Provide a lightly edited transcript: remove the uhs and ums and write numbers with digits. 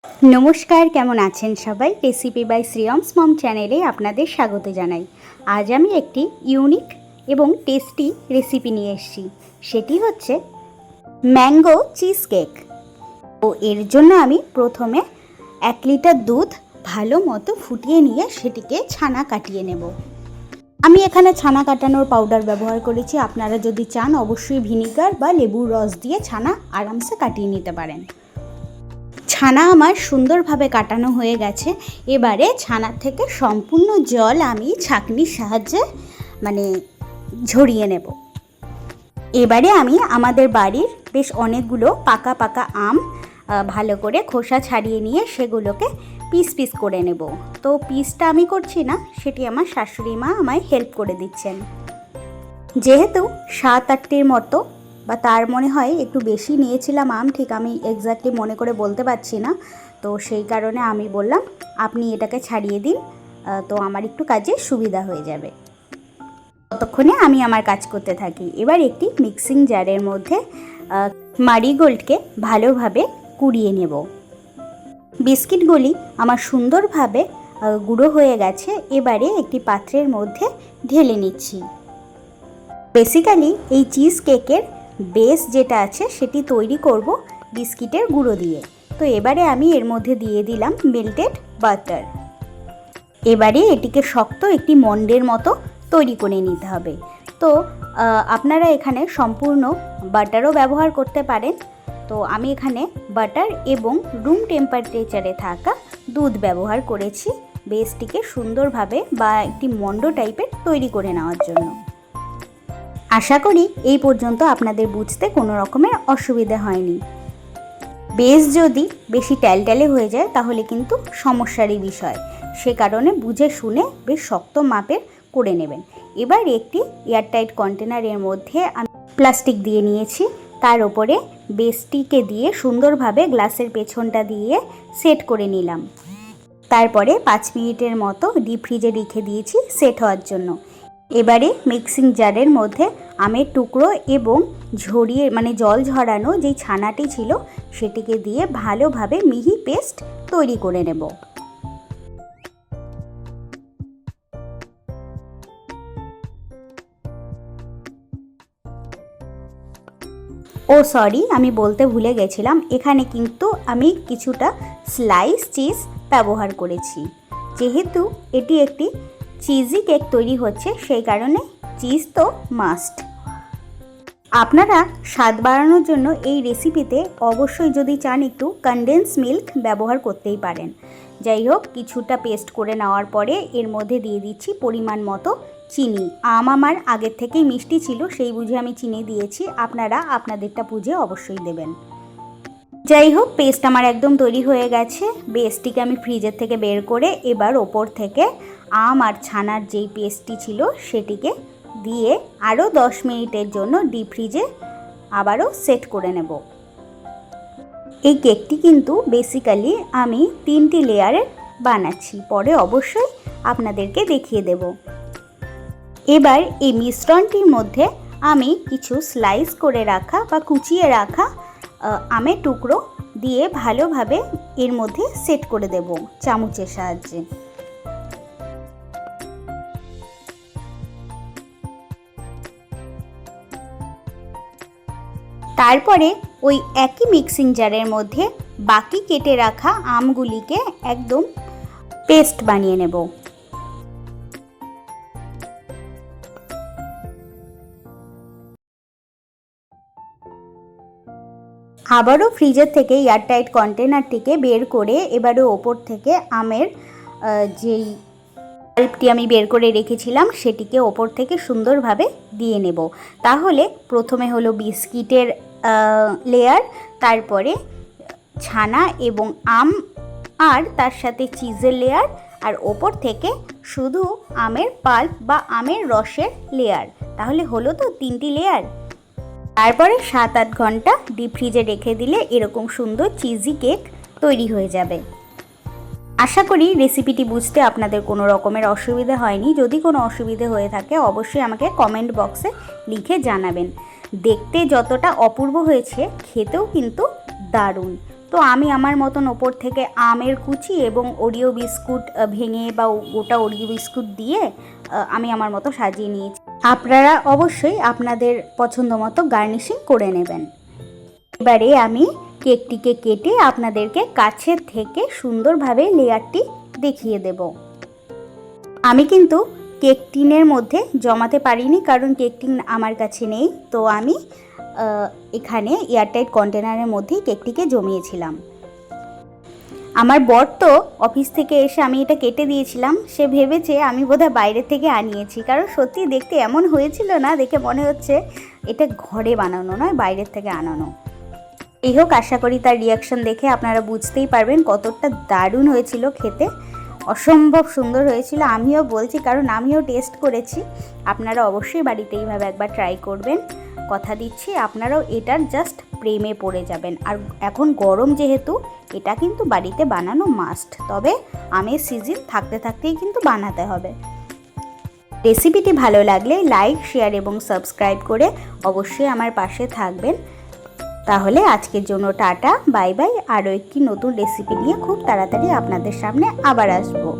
নমস্কার, কেমন আছেন সবাই? রেসিপি বাই শ্রিয়মস মম চ্যানেলে আপনাদের স্বাগত জানাই। আজ আমি একটি ইউনিক এবং টেস্টি রেসিপি নিয়ে এসেছি। সেটি হচ্ছে ম্যাঙ্গো চিজ কেক। তো এর জন্য আমি প্রথমে 1 লিটার দুধ ভালো মতো ফুটিয়ে নিয়ে সেটিকে ছানা কাটিয়ে নেব। আমি এখানে ছানা কাটানোর পাউডার ব্যবহার করেছি। আপনারা যদি চান অবশ্যই ভিনিগার বা লেবুর রস দিয়ে ছানা আরামসে কাটিয়ে নিতে পারেন। ছানা আমার সুন্দরভাবে কাটানো হয়ে গেছে। এবারে ছানার থেকে সম্পূর্ণ জল আমি ছাঁকনির সাহায্যে ঝরিয়ে নেব। এবারে আমি আমাদের বাড়ির বেশ অনেকগুলো পাকা পাকা আম ভালো করে খোসা ছাড়িয়ে নিয়ে সেগুলোকে পিস পিস করে নেব। তো পিসটা আমি করছি না, সেটি আমার শাশুড়ি মা আমায় হেল্প করে দিচ্ছেন। যেহেতু 7-8টির মতো বা তার মনে হয় একটু বেশি নিয়েছিলাম আম, ঠিক আমি এক্স্যাক্টলি মনে করে বলতে পারছি না। তো সেই কারণে আমি বললাম আপনি এটাকে ছাড়িয়ে দিন, তো আমার একটু কাজে সুবিধা হয়ে যাবে। ততক্ষণে আমি আমার কাজ করতে থাকি। এবার একটি মিক্সিং জারের মধ্যে মারিগোল্ডকে ভালোভাবে কুড়িয়ে নেব। বিস্কিটগুলি আমার সুন্দরভাবে গুঁড়ো হয়ে গেছে। এবারে একটি পাত্রের মধ্যে ঢেলে নিচ্ছি। বেসিক্যালি এই চিজ কেকের বেস যেটা আছে সেটি তৈরি করব বিস্কিটের গুঁড়ো দিয়ে। তো এবারে আমি এর মধ্যে দিয়ে দিলাম মেল্টেড বাটার। এবারে এটিকে শক্ত একটি মন্ডের মতো তৈরি করে নিতে হবে। তো আপনারা এখানে সম্পূর্ণ বাটারও ব্যবহার করতে পারেন। তো আমি এখানে বাটার এবং রুম টেম্পারেচারে থাকা দুধ ব্যবহার করেছি বেসটিকে সুন্দরভাবে বা একটি মন্ড টাইপের তৈরি করে নেওয়ার জন্য। আশা করি এই পর্যন্ত আপনাদের বুঝতে কোনো রকমের অসুবিধা হয়নি। বেস যদি বেশি ট্যালট্যালে হয়ে যায় তাহলে কিন্তু সমস্যারই বিষয়, সে কারণে বুঝে শুনে বেশ শক্ত মাপের করে নেবেন। এবার একটি এয়ারটাইট কন্টেনারের মধ্যে আমি প্লাস্টিক দিয়ে নিয়েছি, তার উপরে বেসটিকে দিয়ে সুন্দরভাবে গ্লাসের পেছনটা দিয়ে সেট করে নিলাম। তারপরে 5 মিনিটের মতো ডিপ ফ্রিজে রেখে দিয়েছি সেট হওয়ার জন্য। এবারে মিক্সিং জারের মধ্যে আমের টুকরো এবং ঝরিয়ে জল ঝরানো যেই ছানাটি ছিল সেটিকে দিয়ে ভালোভাবে মিহি পেস্ট তৈরি করে নেব। সরি, আমি বলতে ভুলে গেছিলাম, এখানে কিন্তু আমি কিছুটা স্লাইস চিজ ব্যবহার করেছি। যেহেতু এটি একটি চিজি কেক তৈরি হচ্ছে সেই কারণে চিজ তো মাস্ট। আপনারা স্বাদ বাড়ানোর জন্য এই রেসিপিতে অবশ্যই যদি চান একটু কনডেন্স মিল্ক ব্যবহার করতেই পারেন। যাই হোক, কিছুটা পেস্ট করে নেওয়ার পরে এর মধ্যে দিয়ে দিচ্ছি পরিমাণ মতো চিনি। আম আমার আগের থেকেই মিষ্টি ছিল, সেই বুঝে আমি চিনি দিয়েছি, আপনারা আপনাদেরটা বুঝে অবশ্যই দেবেন। যাই হোক, পেস্ট আমার একদম তৈরি হয়ে গেছে। বেসটিকে আমি ফ্রিজের থেকে বের করে এবার ওপর থেকে আম আর ছানার যেই পেস্টটি ছিল সেটিকে দিয়ে আরও 10 মিনিটের জন্য ডিপ ফ্রিজে আবারও সেট করে নেব। এই কেকটি কিন্তু বেসিক্যালি আমি 3টি লেয়ারে বানাচ্ছি, পরে অবশ্যই আপনাদেরকে দেখিয়ে দেব। এবার এই মিশ্রণটির মধ্যে আমি কিছু স্লাইস করে রাখা বা কুচিয়ে রাখা আমের টুকরো দিয়ে ভালোভাবে এর মধ্যে সেট করে দেব চামচের সাহায্যে। তারপরে ওই একই মিক্সিং জারের মধ্যে বাকি কেটে রাখা আমগুলিকে একদম পেস্ট বানিয়ে নেব। আবারও ফ্রিজের থেকে এয়ারটাইট কন্টেনারটিকে বের করে এবারে ওপর থেকে আমের যেই পাল্পটি আমি বের করে রেখেছিলাম সেটিকে ওপর থেকে সুন্দরভাবে দিয়ে নেব। তাহলে প্রথমে হলো বিস্কিটের লেয়ার, তারপরে ছানা এবং আম আর তার সাথে চিজের লেয়ার, আর ওপর থেকে শুধু আমের পাল্প বা আমের রসের লেয়ার। তাহলে হলো তো 3টি লেয়ার। তারপরে 7-8 ঘন্টা ডিপ ফ্রিজে রেখে দিলে এরকম সুন্দর চিজি কেক তৈরি হয়ে যাবে। আশা করি রেসিপিটি বুঝতে আপনাদের কোনো রকমের অসুবিধা হয়নি। যদি কোনো অসুবিধে হয়ে থাকে অবশ্যই আমাকে কমেন্ট বক্সে লিখে জানাবেন। দেখতে যতটা অপূর্ব হয়েছে খেতেও কিন্তু দারুণ। তো আমি আমার মতন ওপর থেকে আমের কুচি এবং ওরিও বিস্কুট ভেঙে বা গোটা ওরিও বিস্কুট দিয়ে আমি আমার মতো সাজিয়ে নিয়েছি। আপনারা অবশ্যই আপনাদের পছন্দ মতো গার্নিশিং করে নেবেন। এবারে আমি কেকটিকে কেটে আপনাদেরকে কাছের থেকে সুন্দরভাবে লেয়ারটি দেখিয়ে দেব। আমি কিন্তু কেক টিনের মধ্যে জমাতে পারিনি, কারণ কেক টিন আমার কাছে নেই। তো আমি এখানে এয়ারটাইট কন্টেনারের মধ্যেই কেকটিকে জমিয়েছিলাম। আমার বর তো অফিস থেকে এসে আমি এটা কেটে দিয়েছিলাম, সে ভেবেছে আমি বোধহয় বাইরে থেকে আনিয়েছি, কারণ সত্যি দেখতে এমন হয়েছিল না, দেখে মনে হচ্ছে এটা ঘরে বানানো নয়, বাইরের থেকে আনানো। এই হোক, আশা করি তার রিয়াকশন দেখে আপনারা বুঝতেই পারবেন কতটা দারুণ হয়েছিল খেতে, অসম্ভব সুন্দর হয়েছিল। আমিও বলছি, কারণ আমিও টেস্ট করেছি। আপনারা অবশ্যই বাড়িতে এইভাবে একবার ট্রাই করবেন, কথা দিচ্ছি আপনারাও এটার জাস্ট প্রেমে পড়ে যাবেন। আর এখন গরম যেহেতু, এটা কিন্তু বাড়িতে বানানো মাস্ট, তবে আমের সিজন থাকতে থাকতেই কিন্তু বানাতে হবে। রেসিপিটি ভালো লাগলে লাইক, শেয়ার এবং সাবস্ক্রাইব করে অবশ্যই আমার পাশে থাকবেন। তাহলে আজকের জন্য টাটা, বাই বাই। আরও একটি নতুন রেসিপি নিয়ে খুব তাড়াতাড়ি আপনাদের সামনে আবার আসবো।